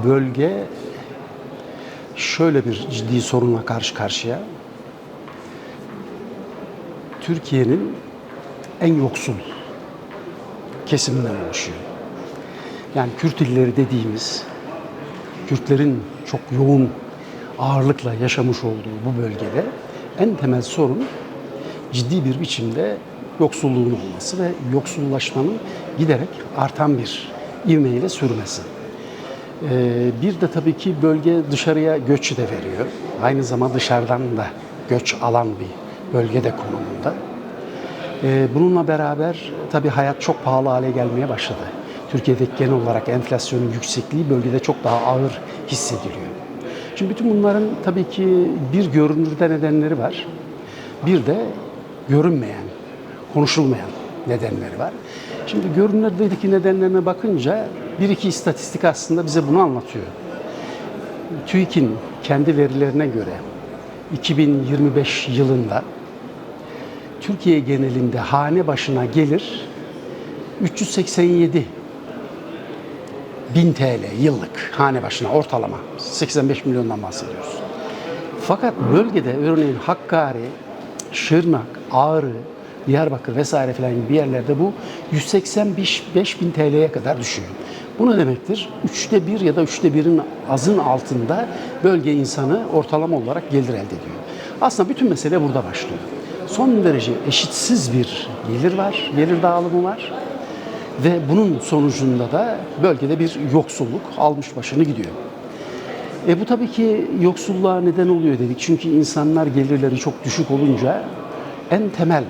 bölge şöyle bir ciddi sorunla karşı karşıya. Türkiye'nin en yoksul kesiminden oluşuyor. Yani Kürt illeri dediğimiz, Kürtlerin çok yoğun ağırlıkla yaşamış olduğu bu bölgede en temel sorun ciddi bir biçimde yoksulluğun olması ve yoksullaşmanın giderek artan bir ivmeyle sürmesi. Bir de tabii ki bölge dışarıya göç de veriyor. Aynı zamanda dışarıdan da göç alan bir bölgede konumunda. Bununla beraber tabii hayat çok pahalı hale gelmeye başladı. Türkiye'deki genel olarak enflasyonun yüksekliği bölgede çok daha ağır hissediliyor. Şimdi bütün bunların tabii ki bir görünürde nedenleri var. Bir de görünmeyen, konuşulmayan nedenleri var. Şimdi görünürdeki nedenlerine bakınca bir iki istatistik aslında bize bunu anlatıyor. TÜİK'in kendi verilerine göre 2025 yılında Türkiye genelinde hane başına gelir 387 bin TL yıllık hane başına ortalama 85 milyondan bahsediyoruz. Fakat bölgede örneğin Hakkari, Şırnak, Ağrı, Diyarbakır vesaire filan gibi yerlerde bu 185 bin TL'ye kadar düşüyor. Bu ne demektir? 1/3 ya da 1/3'ün azın altında bölge insanı ortalama olarak gelir elde ediyor. Aslında bütün mesele burada başlıyor. Son derece eşitsiz bir gelir var, gelir dağılımı var. Ve bunun sonucunda da bölgede bir yoksulluk almış başını gidiyor. Bu tabii ki yoksulluğa neden oluyor dedik. Çünkü insanlar gelirleri çok düşük olunca en temel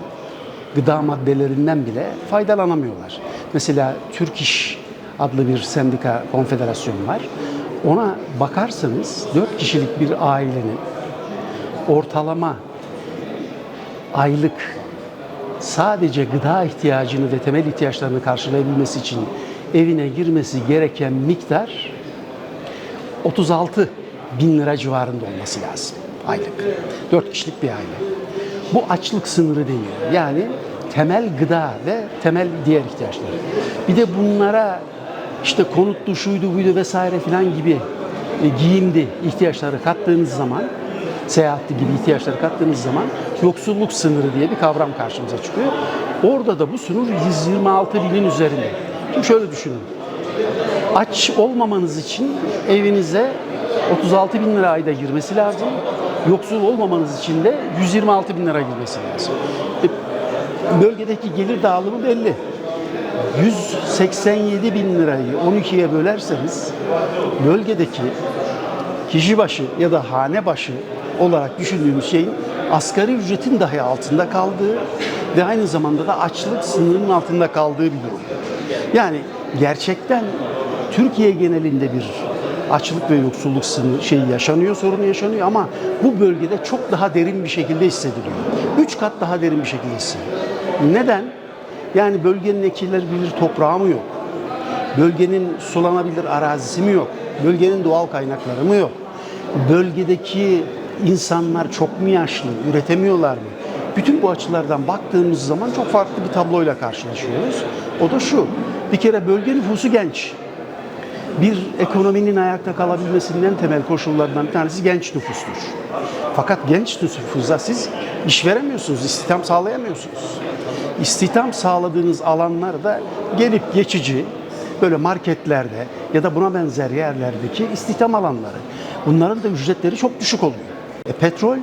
gıda maddelerinden bile faydalanamıyorlar. Mesela Türk İş adlı bir sendika konfederasyon var. Ona bakarsanız 4 kişilik bir ailenin ortalama aylık sadece gıda ihtiyacını ve temel ihtiyaçlarını karşılayabilmesi için evine girmesi gereken miktar 36 bin lira civarında olması lazım aylık. 4 kişilik bir aile. Bu açlık sınırı deniyor. Yani temel gıda ve temel diğer ihtiyaçlar. Bir de bunlara işte konutlu, şuydu, buydu vesaire filan gibi giyimdi ihtiyaçları kattığınız zaman, seyahatli gibi ihtiyaçları kattığınız zaman yoksulluk sınırı diye bir kavram karşımıza çıkıyor. Orada da bu sınır 126 binin üzerinde. Şimdi şöyle düşünün. Aç olmamanız için evinize 36 bin lira ayda girmesi lazım. Yoksul olmamanız için de 126 bin lira girmesi lazım. Bölgedeki gelir dağılımı belli. 187 bin lirayı 12'ye bölerseniz bölgedeki kişi başı ya da hane başı olarak düşündüğümüz şeyin asgari ücretin dahi altında kaldığı ve aynı zamanda da açlık sınırının altında kaldığı bir durum. Yani gerçekten Türkiye genelinde bir açlık ve yoksulluk sorunu yaşanıyor ama bu bölgede çok daha derin bir şekilde hissediliyor. 3 kat daha derin bir şekilde hissediliyor. Neden? Yani bölgenin ekilebilir toprağı mı yok? Bölgenin sulanabilir arazisi mi yok? Bölgenin doğal kaynakları mı yok? Bölgedeki insanlar çok mu yaşlı, üretemiyorlar mı? Bütün bu açılardan baktığımız zaman çok farklı bir tabloyla karşılaşıyoruz. O da şu, bir kere bölge nüfusu genç. Bir ekonominin ayakta kalabilmesinin en temel koşullarından bir tanesi genç nüfustur. Fakat genç nüfusa siz iş veremiyorsunuz, istihdam sağlayamıyorsunuz. İstihdam sağladığınız alanlar da gelip geçici, böyle marketlerde ya da buna benzer yerlerdeki istihdam alanları. Bunların da ücretleri çok düşük oluyor. Petrol,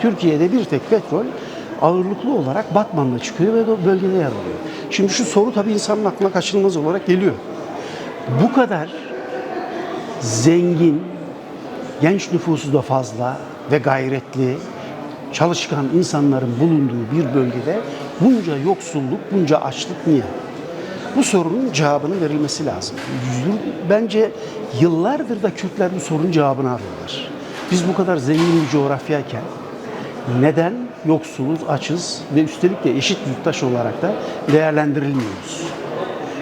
Türkiye'de bir tek petrol ağırlıklı olarak Batman'da çıkıyor ve bölgede yer alıyor. Şimdi şu soru tabii insanın aklına kaçınılmaz olarak geliyor. Bu kadar zengin, genç nüfusu da fazla ve gayretli, çalışkan insanların bulunduğu bir bölgede bunca yoksulluk, bunca açlık niye? Bu sorunun cevabının verilmesi lazım. Bence yıllardır da Kürtler bu sorunun cevabını arıyorlar. Biz bu kadar zengin bir coğrafyayken neden yoksuluz, açız ve üstelik de eşit yurttaş olarak da değerlendirilmiyoruz?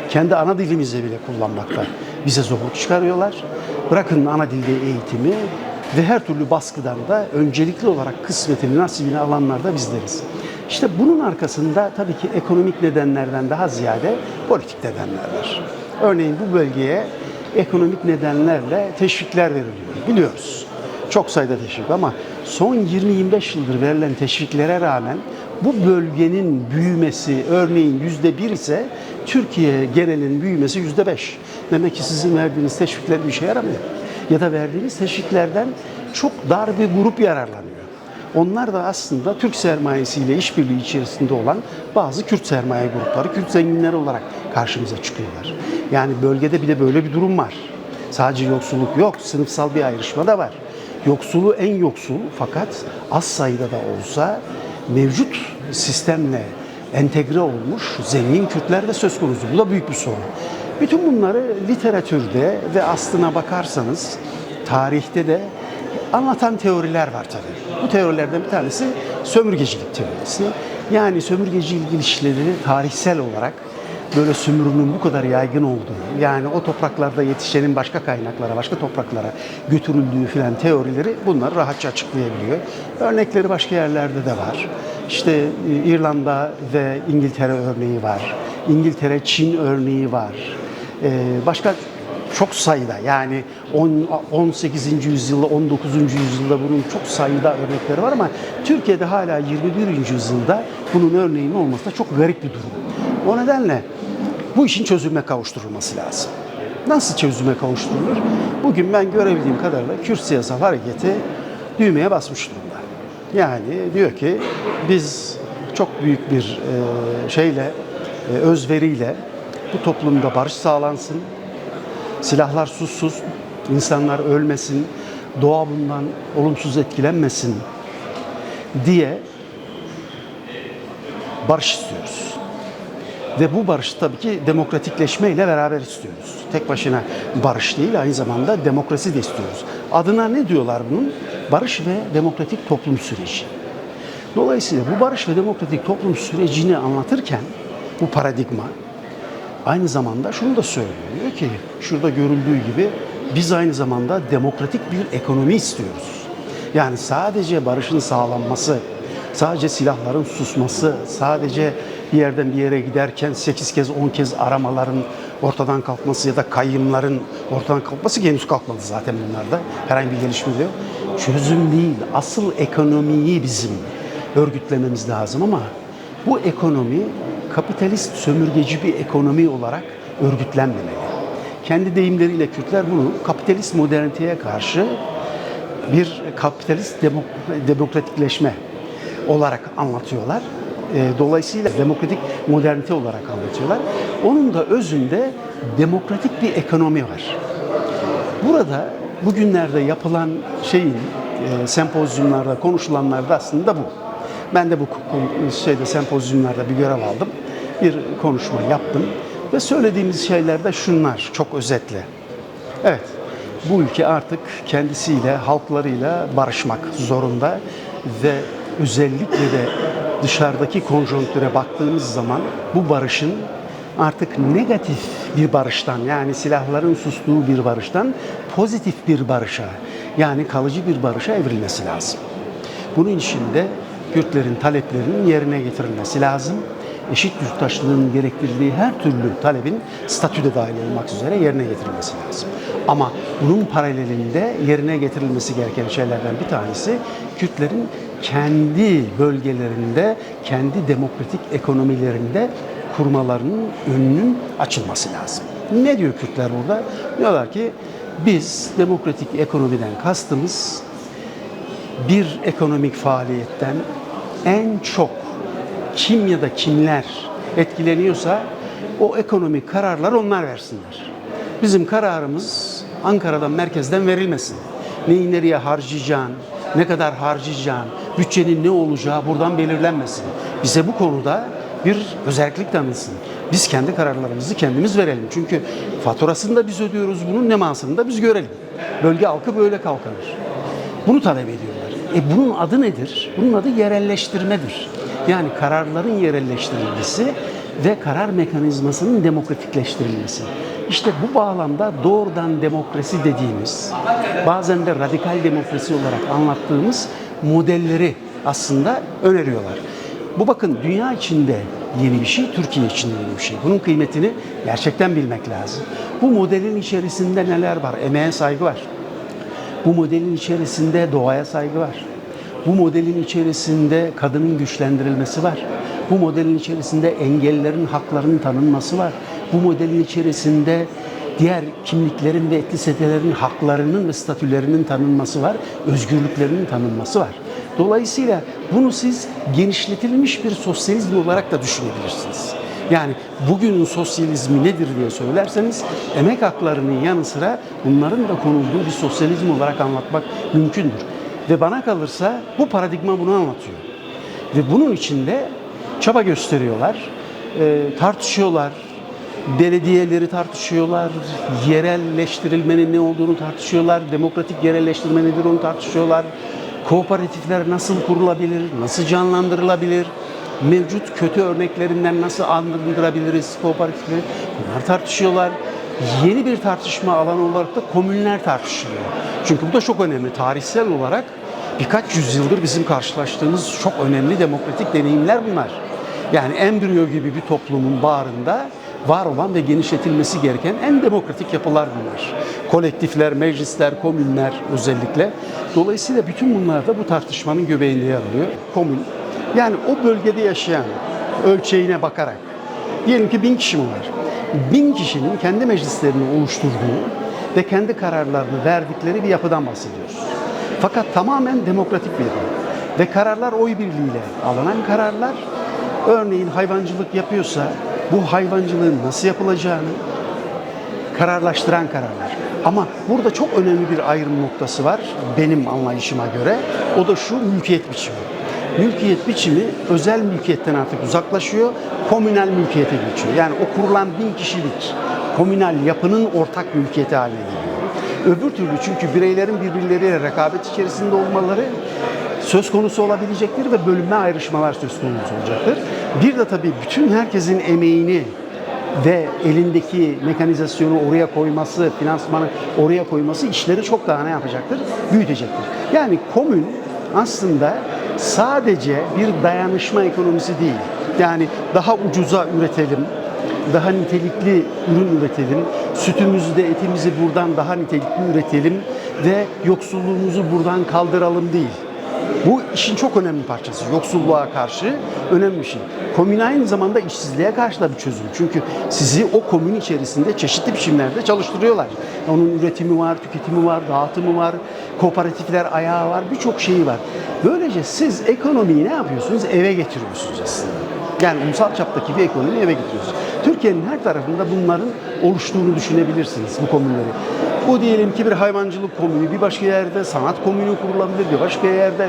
Kendi ana dilimizle bile kullanmakta bize zorluk çıkarıyorlar. Bırakın ana dilde eğitimi ve her türlü baskıdan da öncelikli olarak kısmetini, nasibini alanlar da bizleriz. İşte bunun arkasında tabii ki ekonomik nedenlerden daha ziyade politik nedenler var. Örneğin bu bölgeye ekonomik nedenlerle teşvikler veriliyor. Biliyoruz. Çok sayıda teşvik ama son 20-25 yıldır verilen teşviklere rağmen bu bölgenin büyümesi örneğin %1 ise Türkiye genelinin büyümesi %5. Demek ki sizin verdiğiniz teşvikler bir işe yaramıyor. Ya da verdiğiniz teşviklerden çok dar bir grup yararlanıyor. Onlar da aslında Türk sermayesiyle işbirliği içerisinde olan bazı Kürt sermaye grupları, Kürt zenginleri olarak karşımıza çıkıyorlar. Yani bölgede bir de böyle bir durum var. Sadece yoksulluk yok, sınıfsal bir ayrışma da var. Yoksulu en yoksul fakat az sayıda da olsa mevcut sistemle entegre olmuş zengin Kürtler de söz konusu. Bu da büyük bir sorun. Bütün bunları literatürde ve aslına bakarsanız tarihte de anlatan teoriler var tabii. Bu teorilerden bir tanesi sömürgecilik teorisi. Yani sömürgecilik ilişkileri tarihsel olarak böyle sömürünün bu kadar yaygın olduğu, yani o topraklarda yetişenin başka kaynaklara, başka topraklara götürüldüğü filan teorileri bunları rahatça açıklayabiliyor. Örnekleri başka yerlerde de var. İşte İrlanda ve İngiltere örneği var. İngiltere, Çin örneği var. Başka çok sayıda yani 18. yüzyılda, 19. yüzyılda bunun çok sayıda örnekleri var ama Türkiye'de hala 21. yüzyılda bunun örneğinin olması da çok garip bir durum. O nedenle bu işin çözüme kavuşturulması lazım. Nasıl çözüme kavuşturulur? Bugün ben görebildiğim kadarıyla Kürt Siyasal Hareketi düğmeye basmış durumda. Yani diyor ki biz çok büyük bir özveriyle bu toplumda barış sağlansın, silahlar sussuz, insanlar ölmesin, doğa bundan olumsuz etkilenmesin diye barış istiyoruz. Ve bu barış tabii ki demokratikleşmeyle beraber istiyoruz. Tek başına barış değil, aynı zamanda demokrasi de istiyoruz. Adına ne diyorlar bunun? Barış ve demokratik toplum süreci. Dolayısıyla bu barış ve demokratik toplum sürecini anlatırken bu paradigma aynı zamanda şunu da söylüyor. Diyor ki şurada görüldüğü gibi biz aynı zamanda demokratik bir ekonomi istiyoruz. Yani sadece barışın sağlanması, sadece silahların susması, sadece bir yerden bir yere giderken 8 kez 10 kez aramaların ortadan kalkması ya da kayyımların ortadan kalkması henüz kalkmadı zaten bunlarda. Herhangi bir gelişme yok. Çözüm değil. Asıl ekonomiyi bizim örgütlememiz lazım ama bu ekonomi kapitalist sömürgeci bir ekonomi olarak örgütlenmemeli. Kendi deyimleriyle Kürtler bunu kapitalist moderniteye karşı bir kapitalist demokratikleşme olarak anlatıyorlar. Dolayısıyla demokratik modernite olarak anlatıyorlar. Onun da özünde demokratik bir ekonomi var. Burada bugünlerde yapılan sempozyumlarda, konuşulanlarda aslında bu. Ben de bu sempozyumlarda bir görev aldım. Bir konuşma yaptım ve söylediğimiz şeyler de şunlar çok özetle. Evet, bu ülke artık kendisiyle, halklarıyla barışmak zorunda ve özellikle de dışarıdaki konjonktüre baktığımız zaman bu barışın artık negatif bir barıştan, yani silahların sustuğu bir barıştan pozitif bir barışa, yani kalıcı bir barışa evrilmesi lazım. Bunun için de Kürtlerin taleplerinin yerine getirilmesi lazım. Eşit yurttaşlığın gerektirdiği her türlü talebin statüde dahil olmak üzere yerine getirilmesi lazım. Ama bunun paralelinde yerine getirilmesi gereken şeylerden bir tanesi Kürtlerin kendi bölgelerinde, kendi demokratik ekonomilerinde kurmalarının önünün açılması lazım. Ne diyor Kürtler burada? Diyorlar ki biz demokratik ekonomiden kastımız bir ekonomik faaliyetten en çok kim ya da kimler etkileniyorsa o ekonomik kararlar onlar versinler. Bizim kararımız Ankara'dan, merkezden verilmesin. Neyi nereye harcayacağın, ne kadar harcayacağın, bütçenin ne olacağı buradan belirlenmesin. Bize bu konuda bir özellik tanınsın. Biz kendi kararlarımızı kendimiz verelim. Çünkü faturasını da biz ödüyoruz bunun, nemasını da biz görelim. Bölge halkı böyle kalkanır. Bunu talep ediyorlar. Bunun adı nedir? Bunun adı yerelleştirmedir. Yani kararların yerelleştirilmesi ve karar mekanizmasının demokratikleştirilmesi. İşte bu bağlamda doğrudan demokrasi dediğimiz, bazen de radikal demokrasi olarak anlattığımız modelleri aslında öneriyorlar. Bu bakın dünya içinde yeni bir şey, Türkiye için de yeni bir şey. Bunun kıymetini gerçekten bilmek lazım. Bu modelin içerisinde neler var? Emeğe saygı var. Bu modelin içerisinde doğaya saygı var. Bu modelin içerisinde kadının güçlendirilmesi var. Bu modelin içerisinde engellilerin haklarının tanınması var. Bu modelin içerisinde diğer kimliklerin ve etnisitelerin haklarının ve statülerinin tanınması var. Özgürlüklerinin tanınması var. Dolayısıyla bunu siz genişletilmiş bir sosyalizm olarak da düşünebilirsiniz. Yani bugünün sosyalizmi nedir diye söylerseniz emek haklarının yanı sıra bunların da konulduğu bir sosyalizm olarak anlatmak mümkündür. Ve bana kalırsa bu paradigma bunu anlatıyor. Ve bunun içinde çaba gösteriyorlar, tartışıyorlar, belediyeleri tartışıyorlar, yerelleştirilmenin ne olduğunu tartışıyorlar, demokratik yerelleştirme nedir onu tartışıyorlar, kooperatifler nasıl kurulabilir, nasıl canlandırılabilir, mevcut kötü örneklerinden nasıl arındırabiliriz kooperatifleri, bunlar tartışıyorlar. Yeni bir tartışma alanı olarak da komünler tartışılıyor. Çünkü bu da çok önemli. Tarihsel olarak birkaç yüzyıldır bizim karşılaştığımız çok önemli demokratik deneyimler bunlar. Yani embriyo gibi bir toplumun bağrında var olan ve genişletilmesi gereken en demokratik yapılar bunlar. Kolektifler, meclisler, komünler özellikle. Dolayısıyla bütün bunlar da bu tartışmanın göbeğinde yer alıyor. Komün, yani o bölgede yaşayan ölçeğine bakarak, diyelim ki 1000 kişi mi var? 1000 kişinin kendi meclislerini oluşturduğu ve kendi kararlarını verdikleri bir yapıdan bahsediyoruz. Fakat tamamen demokratik bir yapı. Ve kararlar oy birliğiyle alınan kararlar, örneğin hayvancılık yapıyorsa bu hayvancılığın nasıl yapılacağını kararlaştıran kararlar. Ama burada çok önemli bir ayrım noktası var benim anlayışıma göre. O da şu: mülkiyet biçimi. Mülkiyet biçimi özel mülkiyetten artık uzaklaşıyor, komünel mülkiyete geçiyor. Yani o kurulan 1000 kişilik komünel yapının ortak mülkiyeti haline geliyor. Öbür türlü çünkü bireylerin birbirleriyle rekabet içerisinde olmaları söz konusu olabilecektir ve bölünme, ayrışmalar söz konusu olacaktır. Bir de tabii bütün herkesin emeğini ve elindeki mekanizasyonu oraya koyması, finansmanı oraya koyması işleri çok daha ne yapacaktır? Büyütecektir. Yani komün aslında sadece bir dayanışma ekonomisi değil. Yani daha ucuza üretelim, daha nitelikli ürün üretelim, sütümüzü de etimizi buradan daha nitelikli üretelim ve yoksulluğumuzu buradan kaldıralım değil. Bu işin çok önemli parçası. Yoksulluğa karşı önemli bir şey. Komün aynı zamanda işsizliğe karşı da bir çözüm. Çünkü sizi o komün içerisinde çeşitli biçimlerde çalıştırıyorlar. Onun üretimi var, tüketimi var, dağıtımı var, kooperatifler ayağı var, birçok şeyi var. Böylece siz ekonomiyi ne yapıyorsunuz? Eve getiriyorsunuz aslında. Yani ulusal çaptaki bir ekonomi eve getiriyorsunuz. Türkiye'nin her tarafında bunların oluştuğunu düşünebilirsiniz, bu komünleri. Bu diyelim ki bir hayvancılık komünü, bir başka yerde sanat komünü kurulabilir, bir başka yerde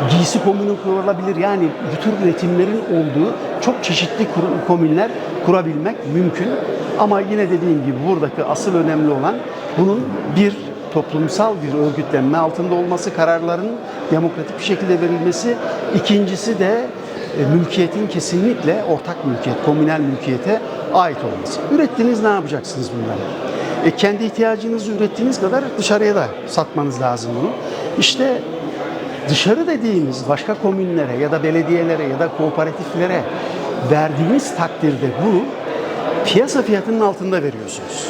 giysi komünü kurulabilir. Yani bu tür üretimlerin olduğu çok çeşitli komünler kurabilmek mümkün. Ama yine dediğim gibi buradaki asıl önemli olan bunun bir toplumsal bir örgütlenme altında olması, kararların demokratik bir şekilde verilmesi. İkincisi de mülkiyetin kesinlikle ortak mülkiyet, komünel mülkiyete ait olması. Ürettiniz, ne yapacaksınız bunları? Kendi ihtiyacınızı ürettiğiniz kadar dışarıya da satmanız lazım bunu. İşte dışarı dediğimiz başka komünlere ya da belediyelere ya da kooperatiflere verdiğiniz takdirde bunu piyasa fiyatının altında veriyorsunuz.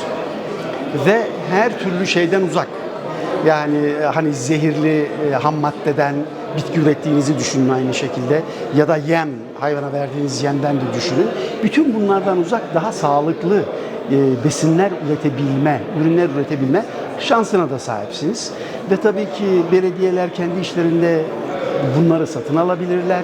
Ve her türlü şeyden uzak. Yani hani zehirli ham maddeden bitki ürettiğinizi düşünün aynı şekilde. Ya da yem, hayvana verdiğiniz yemden de düşünün. Bütün bunlardan uzak, daha sağlıklı besinler üretebilme, ürünler üretebilme şansına da sahipsiniz. Ve tabii ki belediyeler kendi işlerinde bunları satın alabilirler.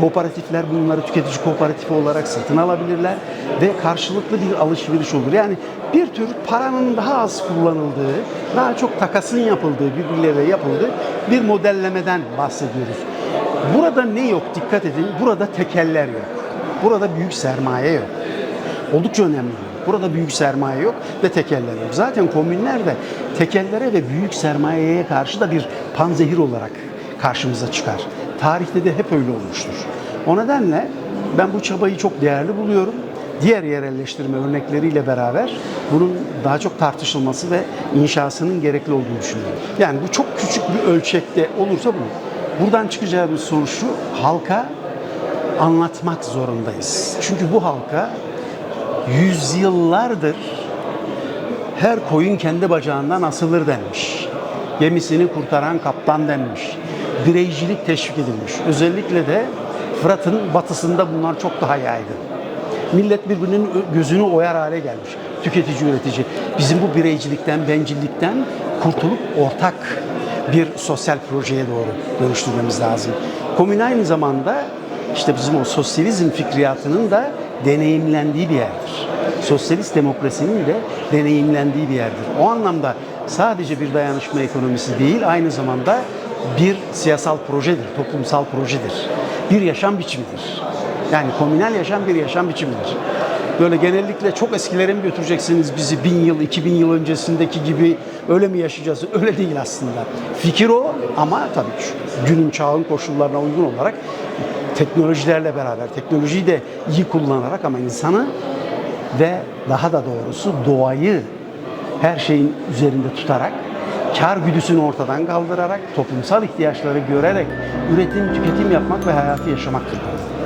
Kooperatifler bunları tüketici kooperatifi olarak satın alabilirler ve karşılıklı bir alışveriş olur. Yani bir tür paranın daha az kullanıldığı, daha çok takasın yapıldığı, birbirleriyle yapıldığı bir modellemeden bahsediyoruz. Burada ne yok? Dikkat edin. Burada tekeller yok. Burada büyük sermaye yok. Oldukça önemli. Burada büyük sermaye yok ve tekeller yok. Zaten komünler de tekellere ve büyük sermayeye karşı da bir panzehir olarak karşımıza çıkar. Tarihte de hep öyle olmuştur. O nedenle ben bu çabayı çok değerli buluyorum. Diğer yerelleştirme örnekleriyle beraber bunun daha çok tartışılması ve inşasının gerekli olduğunu düşünüyorum. Yani bu çok küçük bir ölçekte olursa bu. Buradan çıkacağı bir soru şu: halka anlatmak zorundayız. Çünkü bu halka yüzyıllardır her koyun kendi bacağından asılır denmiş. Gemisini kurtaran kaptan denmiş. Bireycilik teşvik edilmiş. Özellikle de Fırat'ın batısında bunlar çok daha yaygın. Millet birbirinin gözünü oyar hale gelmiş. Tüketici, üretici. Bizim bu bireycilikten, bencillikten kurtulup ortak bir sosyal projeye doğru dönüştürmemiz lazım. Komün aynı zamanda işte bizim o sosyalizm fikriyatının da deneyimlendiği bir yerdir. Sosyalist demokrasinin de deneyimlendiği bir yerdir. O anlamda sadece bir dayanışma ekonomisi değil, aynı zamanda bir siyasal projedir, toplumsal projedir. Bir yaşam biçimidir. Yani komünel yaşam bir yaşam biçimidir. Böyle genellikle çok eskilere mi götüreceksiniz bizi 1000 yıl, 2000 yıl öncesindeki gibi öyle mi yaşayacağız? Öyle değil aslında. Fikir o ama tabii günün çağın koşullarına uygun olarak teknolojilerle beraber, teknolojiyi de iyi kullanarak ama insanı ve daha da doğrusu doğayı her şeyin üzerinde tutarak, kar güdüsünü ortadan kaldırarak, toplumsal ihtiyaçları görerek üretim, tüketim yapmak ve hayatı yaşamaktır.